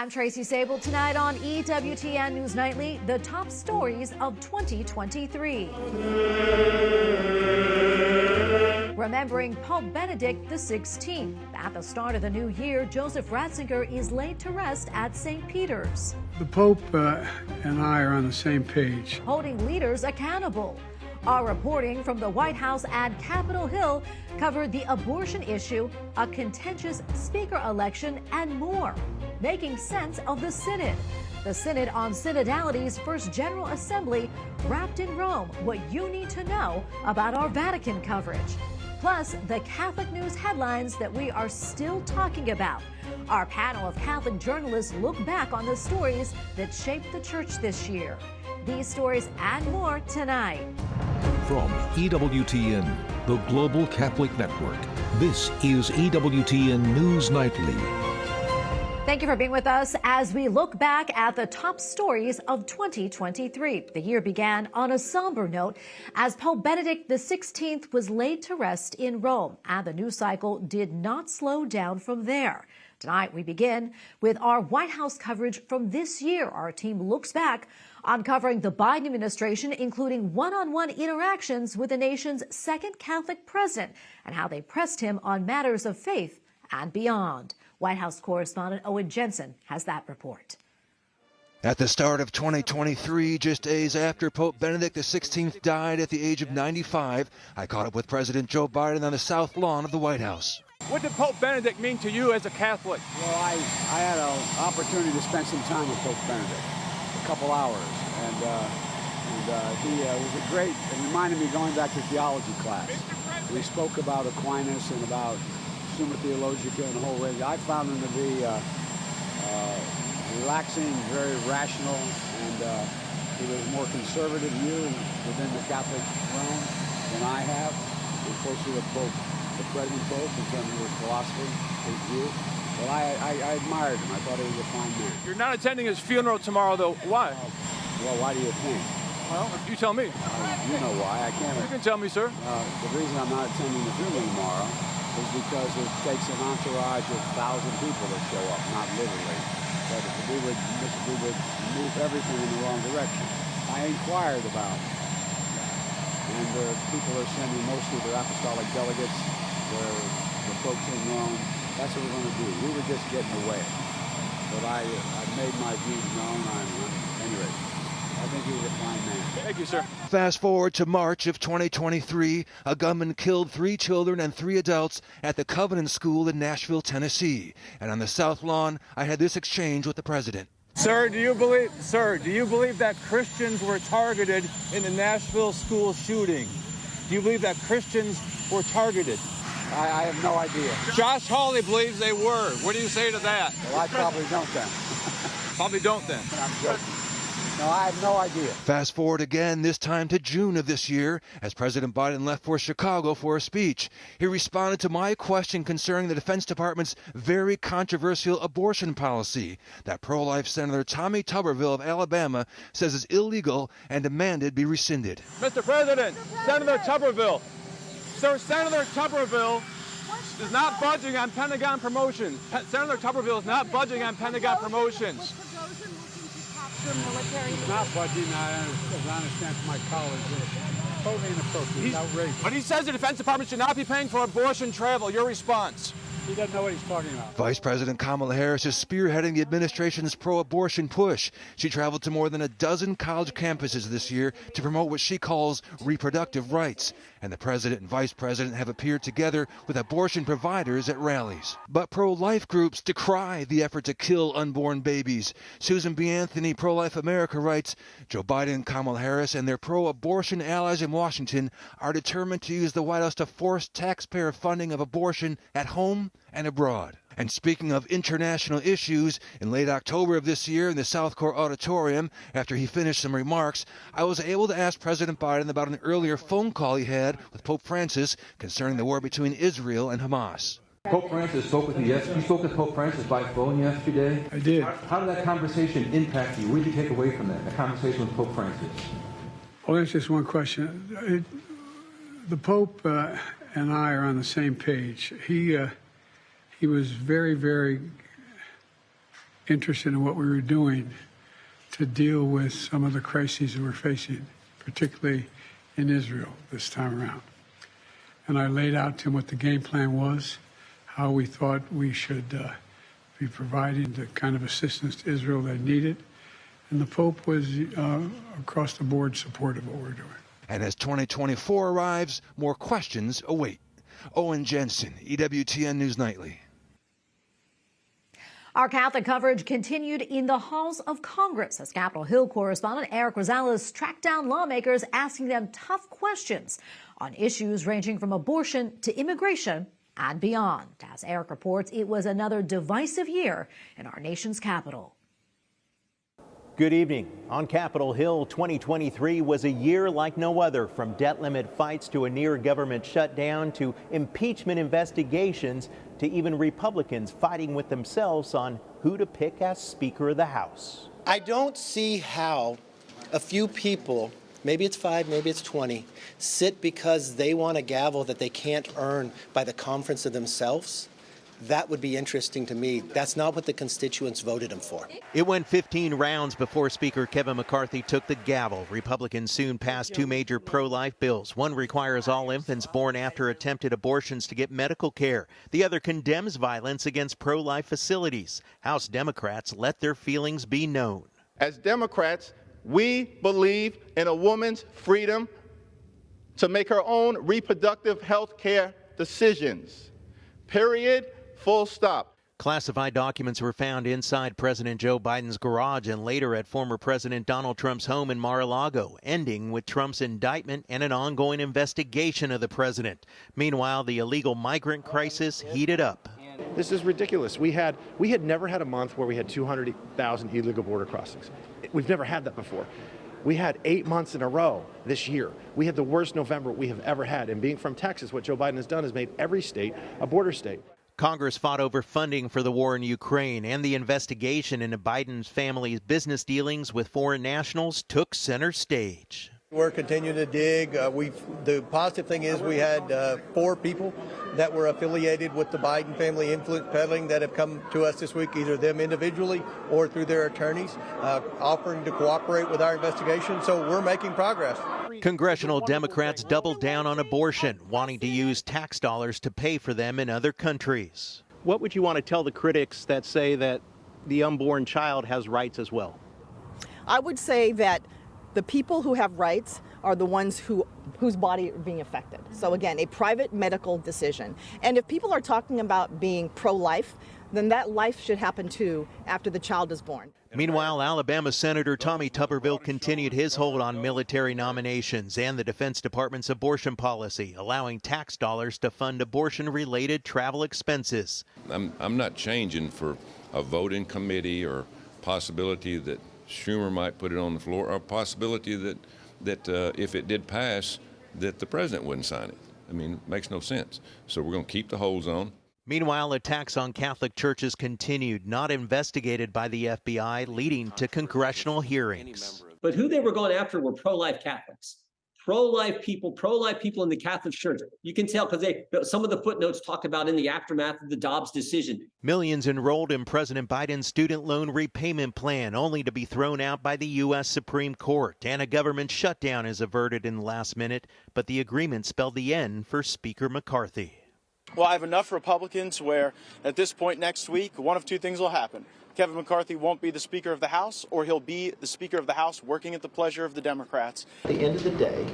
I'm Tracy Sabol. Tonight on EWTN News Nightly, the top stories of 2023. Remembering Pope Benedict XVI. At the start of the new year, Joseph Ratzinger is laid to rest at St. Peter's. The Pope and I are on the same page. Holding leaders accountable. Our reporting from the White House and Capitol Hill covered the abortion issue, a contentious speaker election, and more. Making sense of the Synod. The Synod on Synodality's first General Assembly wrapped in Rome. What you need to know about our Vatican coverage. Plus, the Catholic news headlines that we are still talking about. Our panel of Catholic journalists look back on the stories that shaped the church this year. These stories and more tonight. From EWTN, the Global Catholic Network, this is EWTN News Nightly. Thank you for being with us as we look back at the top stories of 2023. The year began on a somber note as Pope Benedict XVI was laid to rest in Rome, and the news cycle did not slow down from there. Tonight, we begin with our White House coverage from this year. Our team looks back on covering the Biden administration, including one-on-one interactions with the nation's second Catholic president and how they pressed him on matters of faith and beyond. White House correspondent Owen Jensen has that report. At the start of 2023, just days after Pope Benedict XVI died at the age of 95, I caught up with President Joe Biden on the South Lawn of the White House. What did Pope Benedict mean to you as a Catholic? Well, I had an opportunity to spend some time with Pope Benedict, a couple hours, and he was a great, it reminded me going back to theology class. We spoke about Aquinas and about Summa Theologica and the whole range. I found him to be relaxing, very rational, and he was a more conservative view within the Catholic realm than I have. We're closer to the present Pope in terms of his philosophy, his view. But I admired him. I thought he was a fine man. You're not attending his funeral tomorrow, though. Why? Well, why do you think? Well, you tell me. You know why. I can't. You can tell me, sir. The reason I'm not attending the funeral tomorrow is because it takes an entourage of 1,000 people to show up, not literally. But we would move everything in the wrong direction. I inquired about it. And people are sending mostly their apostolic delegates, the folks in Rome. That's what we're going to do. We were just getting away. But I made my views known. Anyway, I think he was a fine man. Thank you, sir. Fast forward to March of 2023, a gunman killed 3 children and 3 adults at the Covenant School in Nashville, Tennessee. And on the South Lawn, I had this exchange with the president. Sir, do you believe that Christians were targeted in the Nashville school shooting? Do you believe that Christians were targeted? I have no idea. Josh Hawley believes they were. What do you say to that? Well, I probably don't then. Probably don't then. I'm joking. No, I have no idea. Fast forward again, this time to June of this year, as President Biden left for Chicago for a speech. He responded to my question concerning the Defense Department's very controversial abortion policy that pro-life Senator Tommy Tuberville of Alabama says is illegal and demanded be rescinded. Mr. President, Senator Tuberville. Sir, Senator Tuberville is not budging on Pentagon promotions. Senator Tuberville is not budging on Pentagon promotions. He's not budging, as I understand from my colleagues. It's totally inappropriate. It's outrageous. But he says the Defense Department should not be paying for abortion travel. Your response? He doesn't know what he's talking about. Vice President Kamala Harris is spearheading the administration's pro-abortion push. She traveled to more than a dozen college campuses this year to promote what she calls reproductive rights. And the president and vice president have appeared together with abortion providers at rallies. But pro-life groups decry the effort to kill unborn babies. Susan B. Anthony, Pro-Life America, writes, Joe Biden, Kamala Harris, and their pro-abortion allies in Washington are determined to use the White House to force taxpayer funding of abortion at home and abroad. And speaking of international issues, in late October of this year in the South Court Auditorium, after he finished some remarks, I was able to ask President Biden about an earlier phone call he had with Pope Francis concerning the war between Israel and Hamas. Pope Francis spoke with you yesterday. You spoke with Pope Francis by phone yesterday? I did. How did that conversation impact you? What did you take away from that, the conversation with Pope Francis? Well, that's just one question. The Pope and I are on the same page. He was very, very interested in what we were doing to deal with some of the crises that we're facing, particularly in Israel this time around. And I laid out to him what the game plan was, how we thought we should be providing the kind of assistance to Israel they needed. And the Pope was across the board supportive of what we're doing. And as 2024 arrives, more questions await. Owen Jensen, EWTN News Nightly. Our Catholic coverage continued in the halls of Congress as Capitol Hill correspondent Eric Rosales tracked down lawmakers asking them tough questions on issues ranging from abortion to immigration and beyond. As Eric reports, it was another divisive year in our nation's capital. Good evening. On Capitol Hill, 2023 was a year like no other, from debt limit fights to a near government shutdown to impeachment investigations to even Republicans fighting with themselves on who to pick as Speaker of the House. I don't see how a few people, maybe it's 5, maybe it's 20, sit because they want a gavel that they can't earn by the conference of themselves. That would be interesting to me. That's not what the constituents voted him for. It went 15 rounds before Speaker Kevin McCarthy took the gavel. Republicans soon passed 2 major pro-life bills. One requires all infants born after attempted abortions to get medical care. The other condemns violence against pro-life facilities. House Democrats let their feelings be known. As Democrats, we believe in a woman's freedom to make her own reproductive health care decisions. Period. Full stop. Classified documents were found inside President Joe Biden's garage and later at former President Donald Trump's home in Mar-a-Lago, ending with Trump's indictment and an ongoing investigation of the president. Meanwhile, the illegal migrant crisis heated up. This is ridiculous. We had never had a month where we had 200,000 illegal border crossings. We've never had that before. We had 8 months in a row this year. We had the worst November we have ever had. And being from Texas, what Joe Biden has done is made every state a border state. Congress fought over funding for the war in Ukraine, and the investigation into Biden's family's business dealings with foreign nationals took center stage. We're continuing to dig. The positive thing is we had 4 people that were affiliated with the Biden family influence peddling that have come to us this week, either them individually or through their attorneys, offering to cooperate with our investigation. So we're making progress. Congressional Democrats doubled down on abortion, wanting to use tax dollars to pay for them in other countries. What would you want to tell the critics that say that the unborn child has rights as well? I would say that the people who have rights are the ones whose body are being affected. So again, a private medical decision. And if people are talking about being pro-life, then that life should happen too after the child is born. Meanwhile, Alabama Senator Tommy Tuberville continued his hold on military nominations and the Defense Department's abortion policy, allowing tax dollars to fund abortion-related travel expenses. I'm not changing for a voting committee or possibility that Schumer might put it on the floor, or a possibility that if it did pass, that the president wouldn't sign it. I mean, it makes no sense. So we're going to keep the holds on. Meanwhile, attacks on Catholic churches continued, not investigated by the FBI, leading to congressional hearings. But who they were going after were pro-life Catholics. Pro-life people in the Catholic Church. You can tell because some of the footnotes talk about in the aftermath of the Dobbs decision. Millions enrolled in President Biden's student loan repayment plan, only to be thrown out by the U.S. Supreme Court. And a government shutdown is averted in the last minute, but the agreement spelled the end for Speaker McCarthy. Well, I have enough Republicans where at this point next week, one of 2 things will happen. Kevin McCarthy won't be the Speaker of the House, or he'll be the Speaker of the House working at the pleasure of the Democrats. At the end of the day,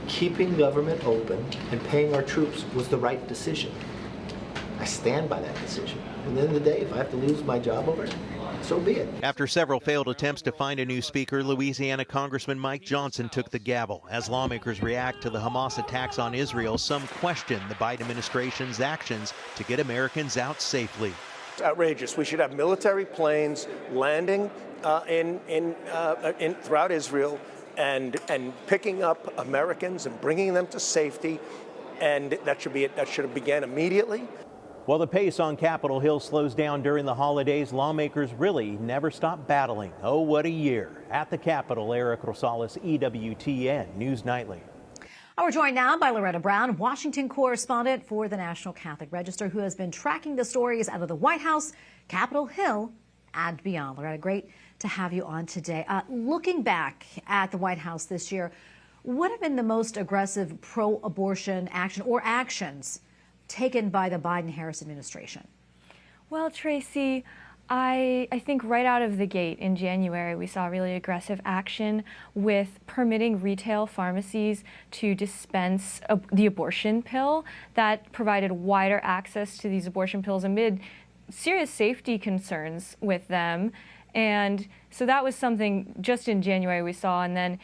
keeping government open and paying our troops was the right decision. I stand by that decision. At the end of the day, if I have to lose my job over it, so be it. After several failed attempts to find a new speaker, Louisiana Congressman Mike Johnson took the gavel. As lawmakers react to the Hamas attacks on Israel, some question the Biden administration's actions to get Americans out safely. It's outrageous. We should have military planes landing throughout Israel and picking up Americans and bringing them to safety, and that should have began immediately. While the pace on Capitol Hill slows down during the holidays, lawmakers really never stop battling. Oh, what a year. At the Capitol, Eric Rosales, EWTN News Nightly. We're joined now by Loretta Brown, Washington correspondent for the National Catholic Register, who has been tracking the stories out of the White House, Capitol Hill, and beyond. Loretta, great to have you on today. Looking back at the White House this year, what have been the most aggressive pro-abortion action or actions taken by the Biden-Harris administration? Well, Tracy, I think right out of the gate in January, we saw really aggressive action with permitting retail pharmacies to dispense the abortion pill. That provided wider access to these abortion pills amid serious safety concerns with them. And so that was something just in January we saw. And then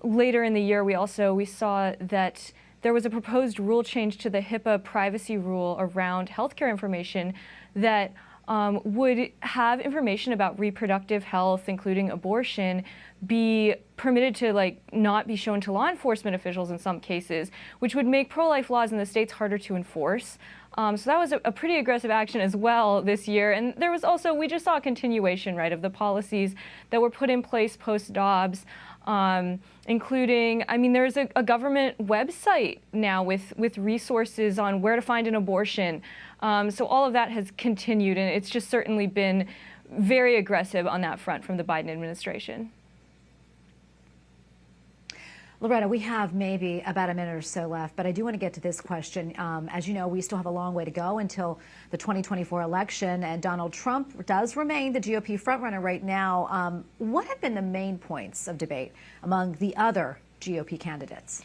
later in the year, we saw that there was a proposed rule change to the HIPAA privacy rule around healthcare information that would have information about reproductive health, including abortion, be permitted to not be shown to law enforcement officials in some cases, which would make pro-life laws in the states harder to enforce. So that was a pretty aggressive action as well this year. And there was also, we just saw a continuation, right, of the policies that were put in place post-Dobbs, including, there's a government website now with resources on where to find an abortion. So all of that has continued, and it's just certainly been very aggressive on that front from the Biden administration. Loretta, we have maybe about a minute or so left, but I do want to get to this question. As you know, we still have a long way to go until the 2024 election, and Donald Trump does remain the GOP frontrunner right now. What have been the main points of debate among the other GOP candidates?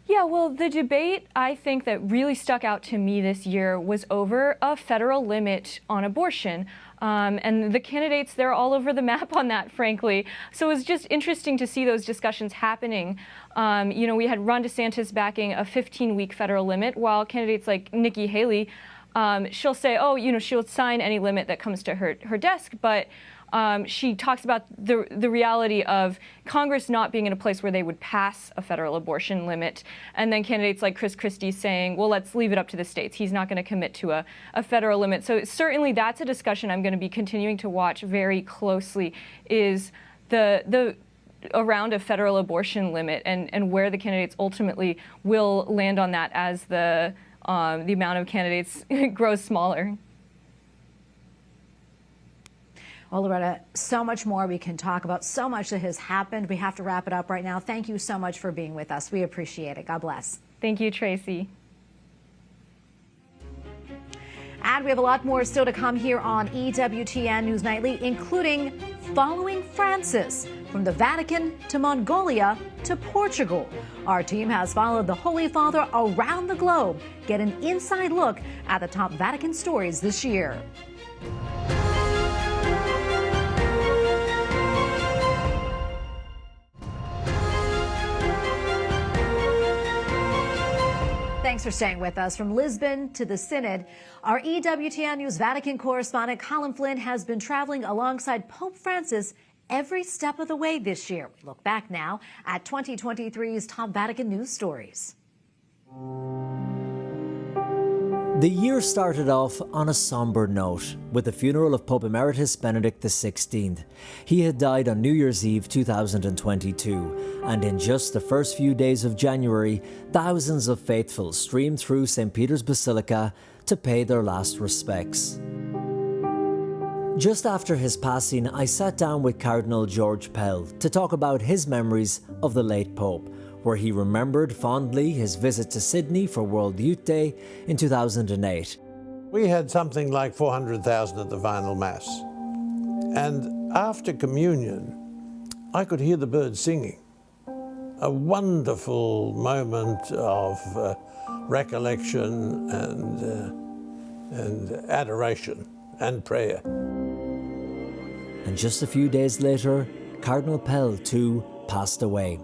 Yeah, well, the debate, I think, that really stuck out to me this year was over a federal limit on abortion. And the candidates, they're all over the map on that, frankly. So it was just interesting to see those discussions happening. We had Ron DeSantis backing a 15-week federal limit, while candidates like Nikki Haley, she'll say, she'll sign any limit that comes to her desk, but she talks about the reality of Congress not being in a place where they would pass a federal abortion limit. And then candidates like Chris Christie saying, well, let's leave it up to the states. He's not going to commit to a federal limit. So certainly that's a discussion I'm going to be continuing to watch very closely, is the around a federal abortion limit and where the candidates ultimately will land on that as the amount of candidates grows smaller. Well, Loretta, so much more we can talk about, so much that has happened. We have to wrap it up right now. Thank you so much for being with us. We appreciate it. God bless. Thank you, Tracy. And we have a lot more still to come here on EWTN News Nightly, including following Francis from the Vatican to Mongolia to Portugal. Our team has followed the Holy Father around the globe. Get an inside look at the top Vatican stories this year. Thanks for staying with us. From Lisbon to the Synod, our EWTN News Vatican correspondent Colin Flynn has been traveling alongside Pope Francis every step of the way this year. We look back now at 2023's top Vatican news stories. The year started off on a somber note with the funeral of Pope Emeritus Benedict XVI. He had died on New Year's Eve 2022, and in just the first few days of January, thousands of faithful streamed through St. Peter's Basilica to pay their last respects. Just after his passing, I sat down with Cardinal George Pell to talk about his memories of the late Pope, where he remembered fondly his visit to Sydney for World Youth Day in 2008. We had something like 400,000 at the final Mass. And after communion, I could hear the birds singing. A wonderful moment of recollection and adoration and prayer. And just a few days later, Cardinal Pell too passed away.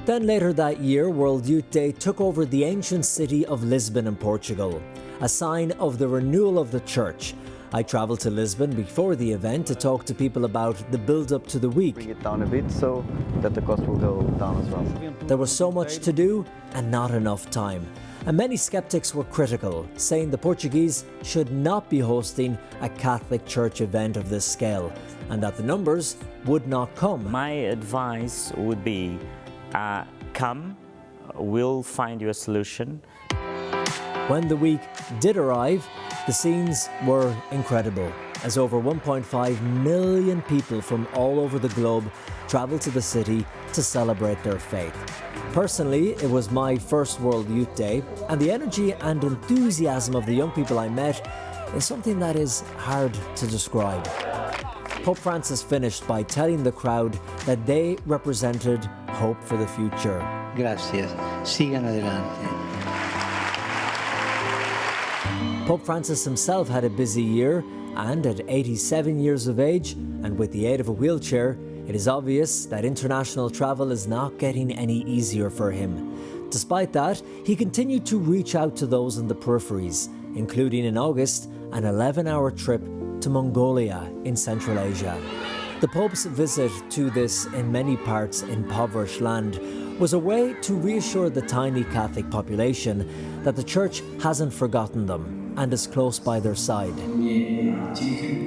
Then later that year, World Youth Day took over the ancient city of Lisbon in Portugal, a sign of the renewal of the church. I travelled to Lisbon before the event to talk to people about the build-up to the week. Bring it down a bit so that the cost will go down as well. There was so much to do and not enough time. And many skeptics were critical, saying the Portuguese should not be hosting a Catholic Church event of this scale, and that the numbers would not come. My advice would be, come, we'll find you a solution. When the week did arrive, The scenes were incredible, as over 1.5 million people from all over the globe travelled to the city to celebrate their faith. Personally, it was my first World Youth Day, and the energy and enthusiasm of the young people I met is something that is hard to describe. Pope Francis finished by telling the crowd that they represented hope for the future. Gracias. Sigan adelante. Pope Francis himself had a busy year, and at 87 years of age, and with the aid of a wheelchair, it is obvious that international travel is not getting any easier for him. Despite that, he continued to reach out to those in the peripheries, including in August, an 11-hour trip to Mongolia in Central Asia. The Pope's visit to this, in many parts, impoverished land was a way to reassure the tiny Catholic population that the Church hasn't forgotten them and is close by their side.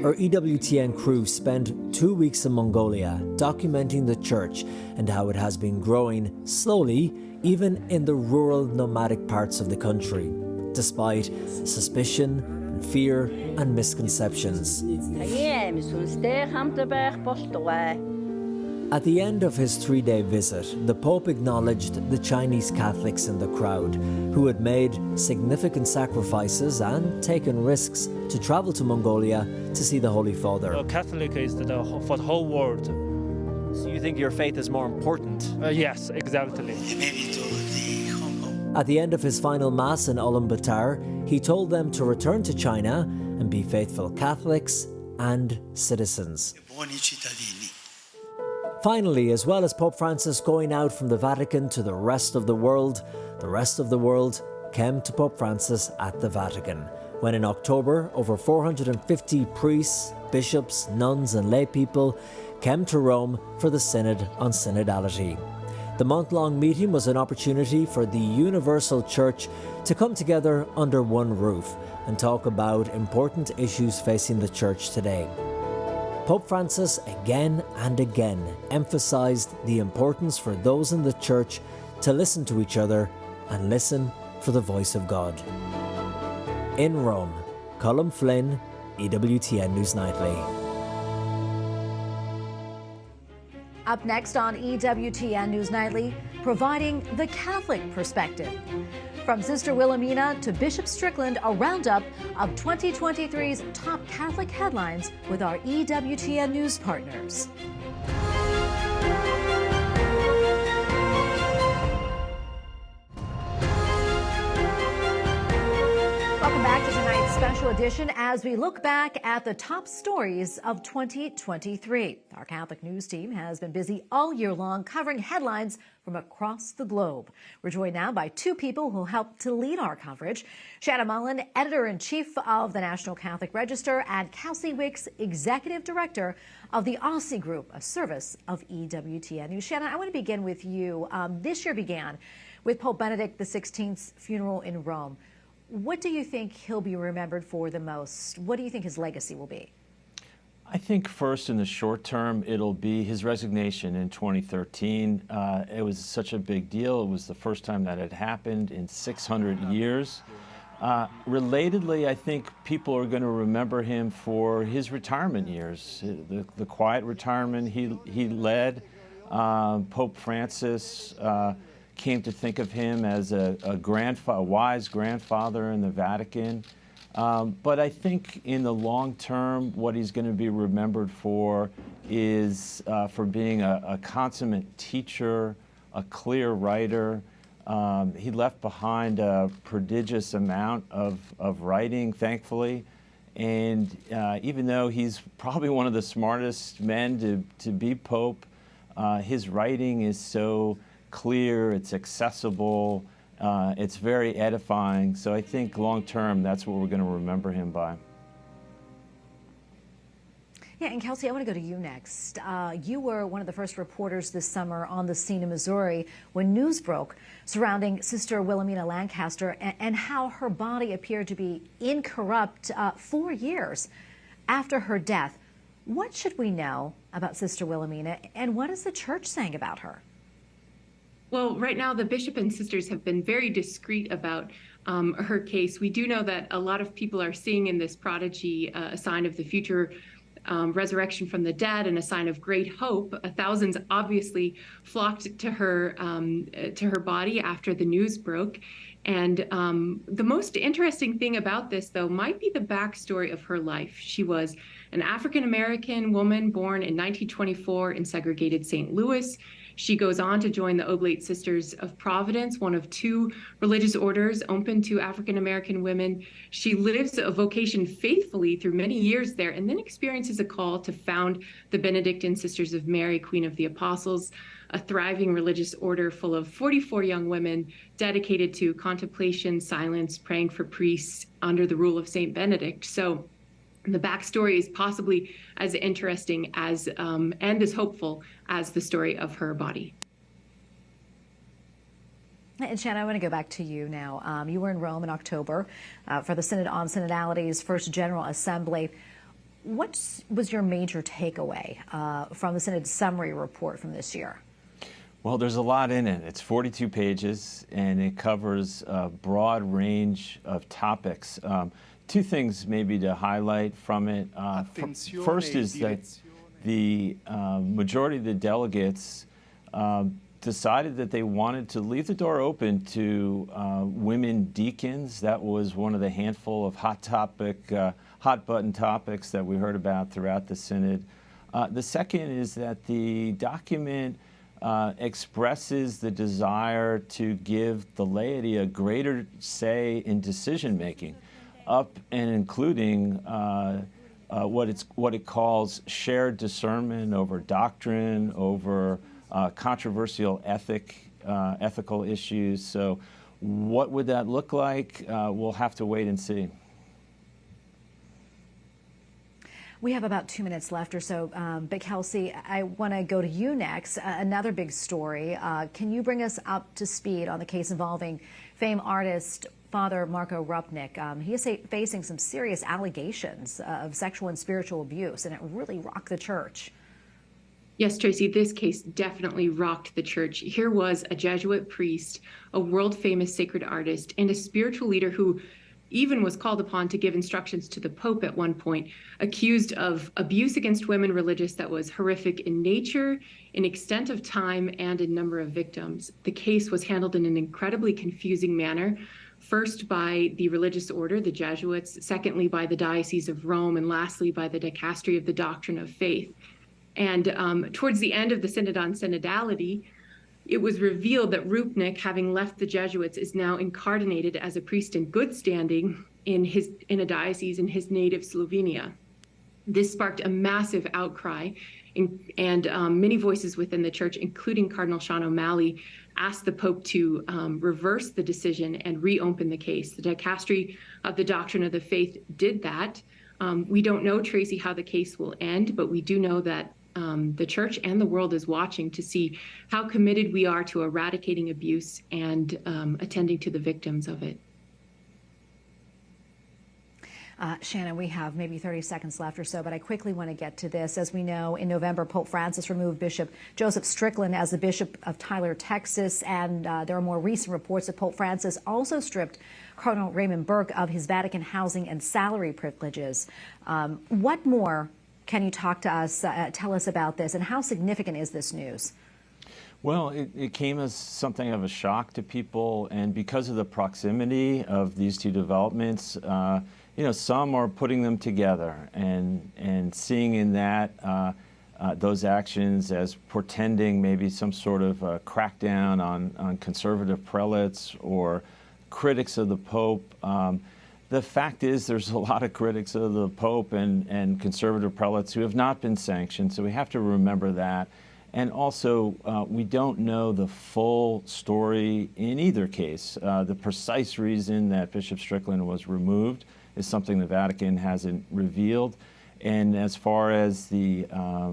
Our EWTN crew spent 2 weeks in Mongolia documenting the Church and how it has been growing slowly, even in the rural nomadic parts of the country, despite suspicion, fear and misconceptions. At the end of his 3-day visit, the Pope acknowledged the Chinese Catholics in the crowd who had made significant sacrifices and taken risks to travel to Mongolia to see the Holy Father. Catholic is for the whole world. So you think your faith is more important? Yes, exactly. At the end of his final Mass in Ulaanbaatar, he told them to return to China and be faithful Catholics and citizens. Finally, as well as Pope Francis going out from the Vatican to the rest of the world came to Pope Francis at the Vatican, when in October, over 450 priests, bishops, nuns and lay people came to Rome for the Synod on Synodality. The month-long meeting was an opportunity for the Universal Church to come together under one roof and talk about important issues facing the Church today. Pope Francis again and again emphasized the importance for those in the Church to listen to each other and listen for the voice of God. In Rome, Colm Flynn, EWTN News Nightly. Up next on EWTN News Nightly, providing the Catholic perspective. From Sister Wilhelmina to Bishop Strickland, a roundup of 2023's top Catholic headlines with our EWTN News partners. Welcome back to tonight's special edition as we look back at the top stories of 2023. Our Catholic news team has been busy all year long covering headlines from across the globe. We're joined now by two people who helped to lead our coverage. Shannon Mullen, editor-in-chief of the National Catholic Register, and Kelsey Wicks, executive director of the Aussie Group, a service of EWTN News. Shannon, I want to begin with you. This year began with Pope Benedict XVI's funeral in Rome. What do you think he'll be remembered for the most? What do you think his legacy will be? I think first in the short term, it'll be his resignation in 2013. It was such a big deal. It was the first time that had happened in 600 years. Relatedly, I think people are going to remember him for his retirement years, the quiet retirement he led. Pope Francis came to think of him as a wise grandfather in the Vatican. But I think in the long term, what he's going to be remembered for is for being a consummate teacher, a clear writer. He left behind a prodigious amount of writing, thankfully. And even though he's probably one of the smartest men to be Pope, his writing is so clear, it's accessible, it's very edifying. So I think long term, that's what we're going to remember him by. Yeah, and Kelsey, I want to go to you next. You were one of the first reporters this summer on the scene in Missouri when news broke surrounding Sister Wilhelmina Lancaster and how her body appeared to be incorrupt 4 years after her death. What should we know about Sister Wilhelmina, and what is the Church saying about her? Well, right now, the bishop and sisters have been very discreet about her case. We do know that a lot of people are seeing in this prodigy a sign of the future resurrection from the dead and a sign of great hope. Thousands obviously flocked to her body after the news broke. And the most interesting thing about this, though, might be the backstory of her life. She was an African-American woman born in 1924 in segregated St. Louis. She goes on to join the Oblate Sisters of Providence, one of 2 religious orders open to African-American women. She lives a vocation faithfully through many years there, and then experiences a call to found the Benedictine Sisters of Mary, Queen of the Apostles, a thriving religious order full of 44 young women dedicated to contemplation, silence, praying for priests under the rule of Saint Benedict. So the backstory is possibly as interesting as and as hopeful as the story of her body. And Shannon, I want to go back to you now. You were in Rome in October for the Synod on Synodality's first General Assembly. What was your major takeaway from the Synod summary report from this year? Well, there's a lot in it. It's 42 pages, and it covers a broad range of topics. 2 things maybe to highlight from it. First is that the majority of the delegates decided that they wanted to leave the door open to women deacons. That was one of the handful of hot button topics that we heard about throughout the Synod. The second is that the document expresses the desire to give the laity a greater say in decision making, up and including what it calls shared discernment over doctrine, over controversial ethical issues. So what would that look like? We'll have to wait and see. We have about 2 minutes left or so, but Kelsey, I want to go to you next. Another big story. Can you bring us up to speed on the case involving famed artist Father Marco Rupnik? He is facing some serious allegations of sexual and spiritual abuse, and it really rocked the church. Yes, Tracy, this case definitely rocked the church. Here was a Jesuit priest, a world-famous sacred artist, and a spiritual leader who even was called upon to give instructions to the Pope at one point, accused of abuse against women religious that was horrific in nature, in extent of time, and in number of victims. The case was handled in an incredibly confusing manner, first by the religious order, the Jesuits, secondly by the Diocese of Rome, and lastly by the Dicastery of the Doctrine of Faith. And towards the end of the Synod on Synodality, it was revealed that Rupnik, having left the Jesuits, is now incarcerated as a priest in good standing in a diocese in his native Slovenia. This sparked a massive outcry, and many voices within the church, including Cardinal Sean O'Malley, asked the Pope to reverse the decision and reopen the case. The Dicastery of the Doctrine of the Faith did that. We don't know, Tracy, how the case will end, but we do know that the church and the world is watching to see how committed we are to eradicating abuse and attending to the victims of it. Shannon, we have maybe 30 seconds left or so, but I quickly want to get to this. As we know, in November, Pope Francis removed Bishop Joseph Strickland as the Bishop of Tyler, Texas, and there are more recent reports that Pope Francis also stripped Cardinal Raymond Burke of his Vatican housing and salary privileges. What more can you talk to us, tell us about this, and how significant is this news? Well, it came as something of a shock to people, and because of the proximity of these 2 developments, some are putting them together and seeing in that those actions as portending maybe some sort of crackdown on conservative prelates or critics of the Pope. The fact is there's a lot of critics of the Pope and conservative prelates who have not been sanctioned, so we have to remember that. And also, we don't know the full story in either case. The precise reason that Bishop Strickland was removed is something the Vatican hasn't revealed. And as far as the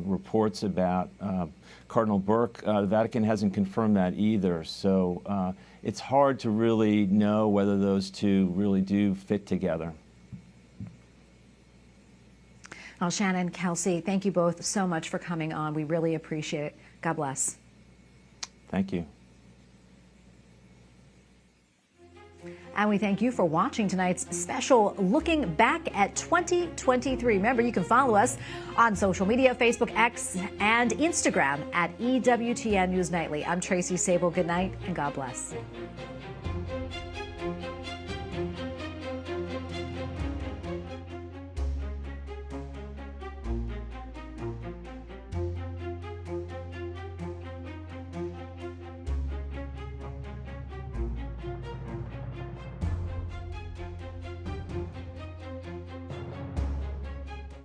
reports about Cardinal Burke, the Vatican hasn't confirmed that either. So it's hard to really know whether those 2 really do fit together. Well, Shannon, Kelsey, thank you both so much for coming on. We really appreciate it. God bless. Thank you. And we thank you for watching tonight's special Looking Back at 2023. Remember, you can follow us on social media, Facebook, X, and Instagram at EWTN News Nightly. I'm Tracy Sabol. Good night and God bless.